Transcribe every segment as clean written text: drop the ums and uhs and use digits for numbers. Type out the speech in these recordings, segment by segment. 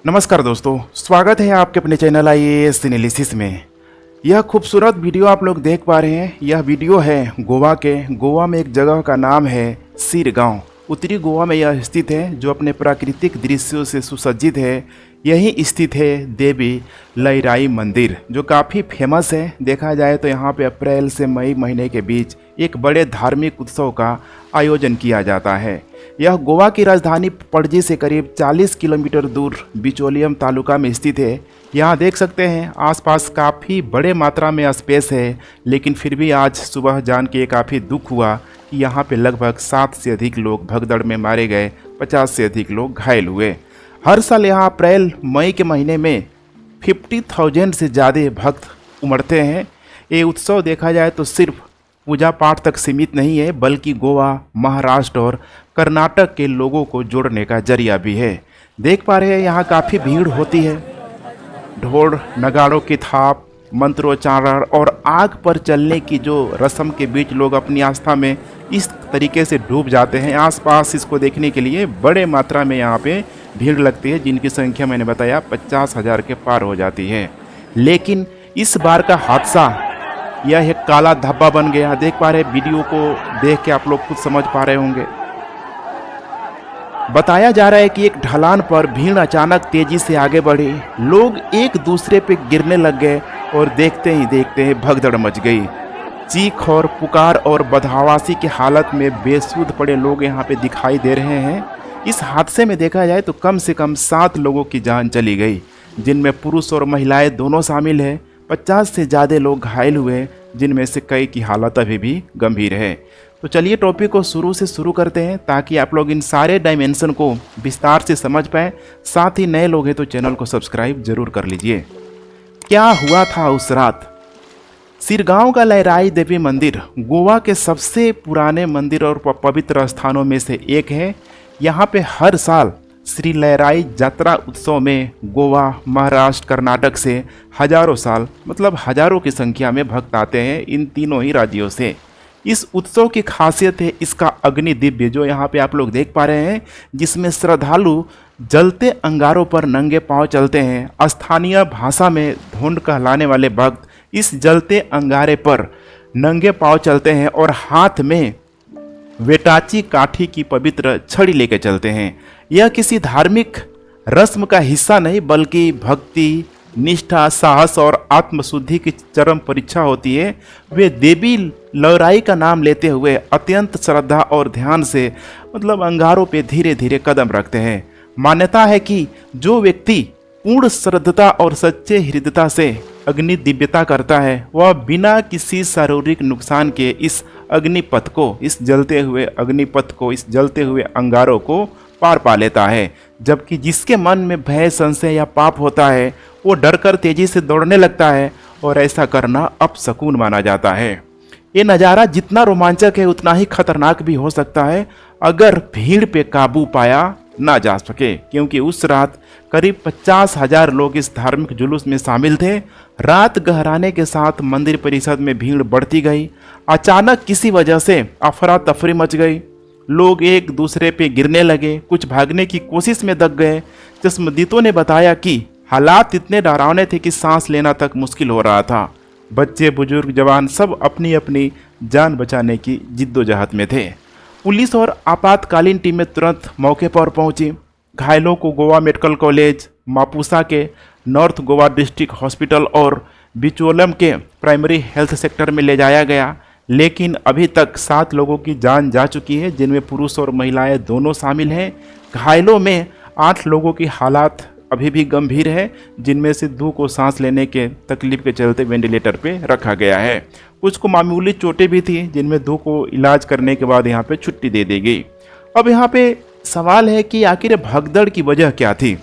नमस्कार दोस्तों, स्वागत है आपके अपने चैनल आईएएस एनालिसिस में। यह खूबसूरत वीडियो आप लोग देख पा रहे हैं। यह वीडियो है गोवा में एक जगह का नाम है सिरगांव। उत्तरी गोवा में यह स्थित है, जो अपने प्राकृतिक दृश्यों से सुसज्जित है। यहीं स्थित है देवी लईराई मंदिर, जो काफ़ी फेमस है। देखा जाए तो यहाँ पे अप्रैल से मई महीने के बीच एक बड़े धार्मिक उत्सव का आयोजन किया जाता है। यह गोवा की राजधानी पणजी से करीब 40 किलोमीटर दूर बिचोलियम तालुका में स्थित है। यहाँ देख सकते हैं आसपास काफ़ी बड़े मात्रा में स्पेस है, लेकिन फिर भी आज सुबह जान के काफ़ी दुख हुआ कि यहाँ पे लगभग 7 से अधिक लोग भगदड़ में मारे गए, 50 से अधिक लोग घायल हुए। हर साल यहाँ अप्रैल मई के महीने में 50,000 से ज़्यादा भक्त उमड़ते हैं। ये उत्सव देखा जाए तो सिर्फ पूजा पाठ तक सीमित नहीं है, बल्कि गोवा, महाराष्ट्र और कर्नाटक के लोगों को जोड़ने का जरिया भी है। देख पा रहे हैं यहाँ काफ़ी भीड़ होती है। ढोल नगाड़ों की थाप, मंत्रोच्चारण और आग पर चलने की जो रस्म के बीच लोग अपनी आस्था में इस तरीके से डूब जाते हैं। आसपास इसको देखने के लिए बड़े मात्रा में यहाँ पे भीड़ लगती है, जिनकी संख्या मैंने बताया 50,000 के पार हो जाती है। लेकिन इस बार का हादसा यह एक काला धब्बा बन गया। देख पा रहे, वीडियो को देख के आप लोग खुद समझ पा रहे होंगे। बताया जा रहा है कि एक ढलान पर भीड़ अचानक तेजी से आगे बढ़ी। लोग एक दूसरे पे गिरने लग गए और देखते ही भगदड़ मच गई। चीख और पुकार और बदहवासी की हालत में बेसुध पड़े लोग यहाँ पे दिखाई दे रहे हैं। इस हादसे में देखा जाए तो कम से कम 7 लोगों की जान चली गई, जिनमें पुरुष और महिलाएं दोनों शामिल हैं। 50 से ज़्यादा लोग घायल हुए, जिनमें से कई की हालत अभी भी गंभीर है। तो चलिए टॉपिक को शुरू से शुरू करते हैं, ताकि आप लोग इन सारे डायमेंशन को विस्तार से समझ पाएँ। साथ ही नए लोग हैं तो चैनल को सब्सक्राइब जरूर कर लीजिए। क्या हुआ था उस रात? सिरगांव का लईराई देवी मंदिर गोवा के सबसे पुराने मंदिर और पवित्र स्थानों में से एक है। यहाँ पे हर साल श्री लईराई जात्रा उत्सव में गोवा, महाराष्ट्र, कर्नाटक से हजारों की संख्या में भक्त आते हैं, इन तीनों ही राज्यों से। इस उत्सव की खासियत है इसका अग्नि दिव्य, जो यहाँ पे आप लोग देख पा रहे हैं, जिसमें श्रद्धालु जलते अंगारों पर नंगे पांव चलते हैं। स्थानीय भाषा में धोंड कहलाने वाले भक्त इस जलते अंगारे पर नंगे पांव चलते हैं और हाथ में वेटाची काठी की पवित्र छड़ी लेकर चलते हैं। यह किसी धार्मिक रस्म का हिस्सा नहीं, बल्कि भक्ति, निष्ठा, साहस और आत्मशुद्धि की चरम परीक्षा होती है। वे देवी लईराई का नाम लेते हुए अत्यंत श्रद्धा और ध्यान से अंगारों पे धीरे धीरे कदम रखते हैं। मान्यता है कि जो व्यक्ति पूर्ण श्रद्धता और सच्चे हृदयता से अग्नि दिव्यता करता है, वह बिना किसी शारीरिक नुकसान के इस अग्निपथ को, इस जलते हुए अंगारों को पार पा लेता है। जबकि जिसके मन में भय, संशय या पाप होता है, वो डरकर तेजी से दौड़ने लगता है और ऐसा करना अपशकुन माना जाता है। ये नज़ारा जितना रोमांचक है, उतना ही खतरनाक भी हो सकता है अगर भीड़ पे काबू पाया ना जा सके, क्योंकि उस रात करीब 50,000 लोग इस धार्मिक जुलूस में शामिल थे। रात गहराने के साथ मंदिर परिसर में भीड़ बढ़ती गई। अचानक किसी वजह से अफरा तफरी मच गई। लोग एक दूसरे पे गिरने लगे, कुछ भागने की कोशिश में दब गए। चश्मदीदों ने बताया कि हालात इतने डरावने थे कि सांस लेना तक मुश्किल हो रहा था। बच्चे, बुजुर्ग, जवान सब अपनी अपनी जान बचाने की जिद्दोजहद में थे। पुलिस और आपातकालीन टीमें तुरंत मौके पर पहुंची। घायलों को गोवा मेडिकल कॉलेज, मापुसा के नॉर्थ गोवा डिस्ट्रिक्ट हॉस्पिटल और बिचोलम के प्राइमरी हेल्थ सेक्टर में ले जाया गया। लेकिन अभी तक 7 लोगों की जान जा चुकी है, जिनमें पुरुष और महिलाएं दोनों शामिल हैं। घायलों में 8 लोगों की हालत अभी भी गंभीर है, जिनमें से 2 को सांस लेने के तकलीफ के चलते वेंटिलेटर पे रखा गया है। कुछ को मामूली चोटें भी थी, जिनमें 2 को इलाज करने के बाद यहाँ पे छुट्टी दे दी गई। अब यहाँ पे सवाल है कि आखिर भगदड़ की वजह क्या थी।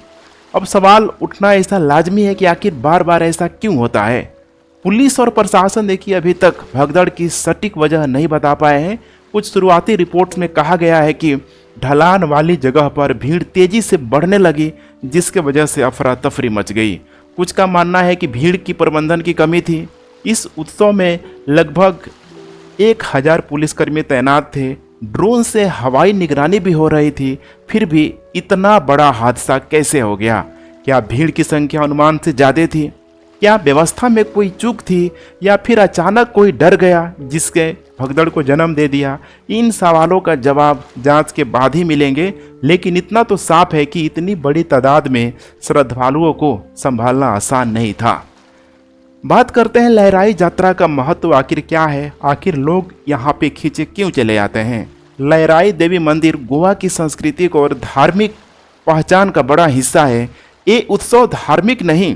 अब सवाल उठना ऐसा लाजमी है कि आखिर बार बार ऐसा क्यों होता है। पुलिस और प्रशासन देखिए अभी तक भगदड़ की सटीक वजह नहीं बता पाए हैं। कुछ शुरुआती रिपोर्ट्स में कहा गया है कि ढलान वाली जगह पर भीड़ तेजी से बढ़ने लगी, जिसके वजह से अफरा तफरी मच गई। कुछ का मानना है कि भीड़ की प्रबंधन की कमी थी। इस उत्सव में लगभग 1000 पुलिसकर्मी तैनात थे। ड्रोन से हवाई निगरानी भी हो रही थी। फिर भी इतना बड़ा हादसा कैसे हो गया? क्या भीड़ की संख्या अनुमान से ज़्यादा थी? क्या व्यवस्था में कोई चूक थी या फिर अचानक कोई डर गया जिसके भगदड़ को जन्म दे दिया? इन सवालों का जवाब जांच के बाद ही मिलेंगे, लेकिन इतना तो साफ है कि इतनी बड़ी तादाद में श्रद्धालुओं को संभालना आसान नहीं था। बात करते हैं लहराई यात्रा का महत्व आखिर क्या है, आखिर लोग यहाँ पे खींचे क्यों चले आते हैं। लहराई देवी मंदिर गोवा की सांस्कृतिक और धार्मिक पहचान का बड़ा हिस्सा है। ये उत्सव धार्मिक नहीं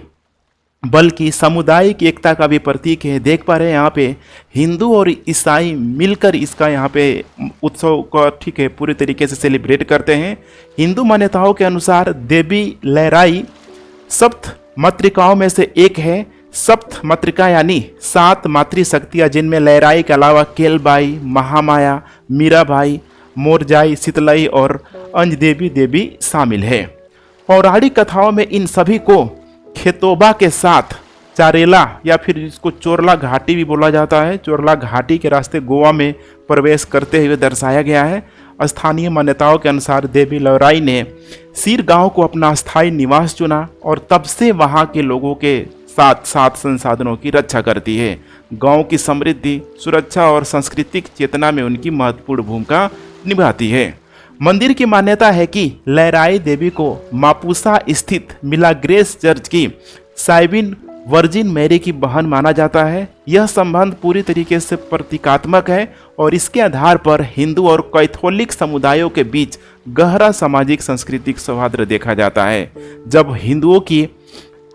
बल्कि सामुदायिक एकता का भी प्रतीक है। देख पा रहे हैं यहाँ पे हिंदू और ईसाई मिलकर इसका यहाँ पे उत्सव का ठीक है पूरी तरीके से सेलिब्रेट करते हैं। हिंदू मान्यताओं के अनुसार देवी लहराई सप्त मातृकाओं में से एक है। सप्त मातृका यानी 7 मातृशक्तियाँ, जिनमें लहराई के अलावा केलबाई, महामाया, मीराबाई, मोरजाई, शीतलई और अंजदेवी देवी शामिल है। पौराणिक कथाओं में इन सभी को खेतोबा के साथ चारेला या फिर इसको चोरला घाटी भी बोला जाता है, चोरला घाटी के रास्ते गोवा में प्रवेश करते हुए दर्शाया गया है। स्थानीय मान्यताओं के अनुसार देवी लहराई ने सीर गांव को अपना स्थायी निवास चुना और तब से वहां के लोगों के साथ साथ संसाधनों की रक्षा करती है। गांव की समृद्धि, सुरक्षा और सांस्कृतिक चेतना में उनकी महत्वपूर्ण भूमिका निभाती है। मंदिर की मान्यता है कि लहराई देवी को मापुसा स्थित मिलाग्रेस चर्च की साइबिन वर्जिन मैरी की बहन माना जाता है। यह संबंध पूरी तरीके से प्रतीकात्मक है और इसके आधार पर हिंदू और कैथोलिक समुदायों के बीच गहरा सामाजिक सांस्कृतिक सौहार्द देखा जाता है। जब हिंदुओं की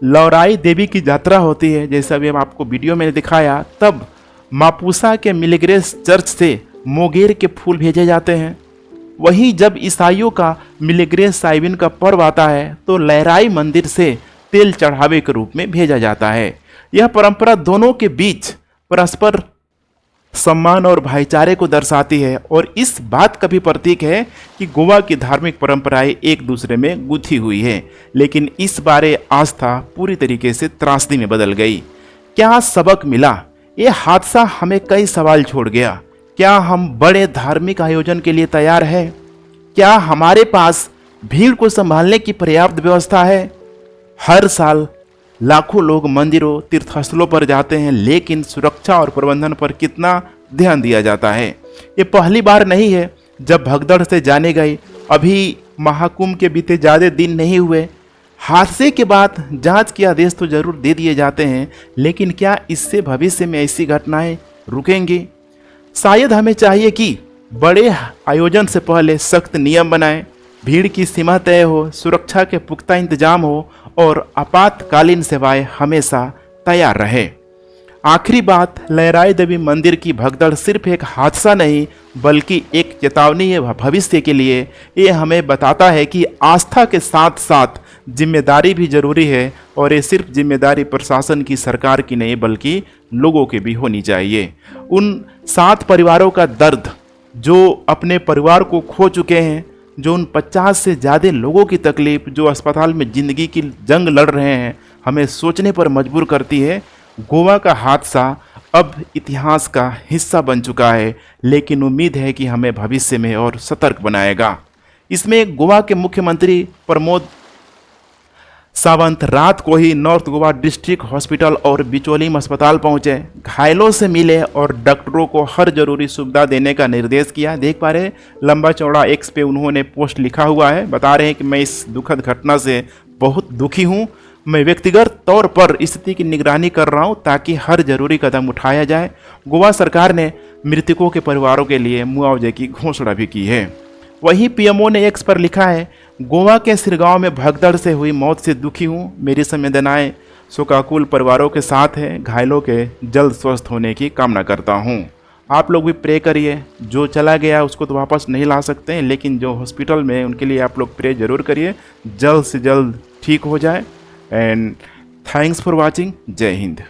लहराई देवी की यात्रा होती है, जैसे अभी हम आपको वीडियो में दिखाया, तब मापुसा के मिलग्रेस चर्च से मोगेर के फूल भेजे जाते हैं। वहीं जब ईसाइयों का मिलग्रेस साइबिन का पर्व आता है तो लहराई मंदिर से तेल चढ़ावे के रूप में भेजा जाता है। यह परंपरा दोनों के बीच परस्पर सम्मान और भाईचारे को दर्शाती है और इस बात का भी प्रतीक है कि गोवा की धार्मिक परंपराएं एक दूसरे में गुथी हुई है। लेकिन इस बारे आस्था पूरी तरीके से त्रासदी में बदल गई। क्या सबक मिला? ये हादसा हमें कई सवाल छोड़ गया। क्या हम बड़े धार्मिक आयोजन के लिए तैयार हैं? क्या हमारे पास भीड़ को संभालने की पर्याप्त व्यवस्था है? हर साल लाखों लोग मंदिरों, तीर्थस्थलों पर जाते हैं, लेकिन सुरक्षा और प्रबंधन पर कितना ध्यान दिया जाता है? ये पहली बार नहीं है जब भगदड़ से जाने गए। अभी महाकुंभ के बीते ज़्यादा दिन नहीं हुए। हादसे के बाद जांच के आदेश तो जरूर दे दिए जाते हैं, लेकिन क्या इससे भविष्य में ऐसी घटनाएं रुकेंगी? शायद हमें चाहिए कि बड़े आयोजन से पहले सख्त नियम बनाएं, भीड़ की सीमा तय हो, सुरक्षा के पुख्ता इंतजाम हो और आपातकालीन सेवाएं हमेशा तैयार रहे। आखिरी बात, लहराई देवी मंदिर की भगदड़ सिर्फ एक हादसा नहीं बल्कि एक चेतावनी है भविष्य के लिए। ये हमें बताता है कि आस्था के साथ साथ जिम्मेदारी भी जरूरी है और ये सिर्फ जिम्मेदारी प्रशासन की, सरकार की नहीं बल्कि लोगों की भी होनी चाहिए। उन 7 परिवारों का दर्द जो अपने परिवार को खो चुके हैं, जो उन 50 से ज़्यादा लोगों की तकलीफ जो अस्पताल में ज़िंदगी की जंग लड़ रहे हैं, हमें सोचने पर मजबूर करती है। गोवा का हादसा अब इतिहास का हिस्सा बन चुका है, लेकिन उम्मीद है कि हमें भविष्य में और सतर्क बनाएगा। इसमें गोवा के मुख्यमंत्री प्रमोद सावंत रात को ही नॉर्थ गोवा डिस्ट्रिक्ट हॉस्पिटल और बिचोलीम अस्पताल पहुंचे, घायलों से मिले और डॉक्टरों को हर जरूरी सुविधा देने का निर्देश किया। देख पा रहे हैं लंबा चौड़ा एक्स पे उन्होंने पोस्ट लिखा हुआ है, बता रहे हैं कि मैं इस दुखद घटना से बहुत दुखी हूं। मैं व्यक्तिगत तौर पर स्थिति की निगरानी कर रहा हूं ताकि हर जरूरी कदम उठाया जाए। गोवा सरकार ने मृतकों के परिवारों के लिए मुआवजे की घोषणा भी की है। वहीं पीएमओ ने एक्स पर लिखा है, गोवा के सिरगांव में भगदड़ से हुई मौत से दुखी हूँ। मेरी संवेदनाएं शोकाकुल परिवारों के साथ है। घायलों के जल्द स्वस्थ होने की कामना करता हूँ। आप लोग भी प्रे करिए। जो चला गया उसको तो वापस नहीं ला सकते हैं, लेकिन जो हॉस्पिटल में उनके लिए आप लोग प्रे जरूर करिए, जल्द से जल्द ठीक हो जाए। And thanks for watching. जय हिंद।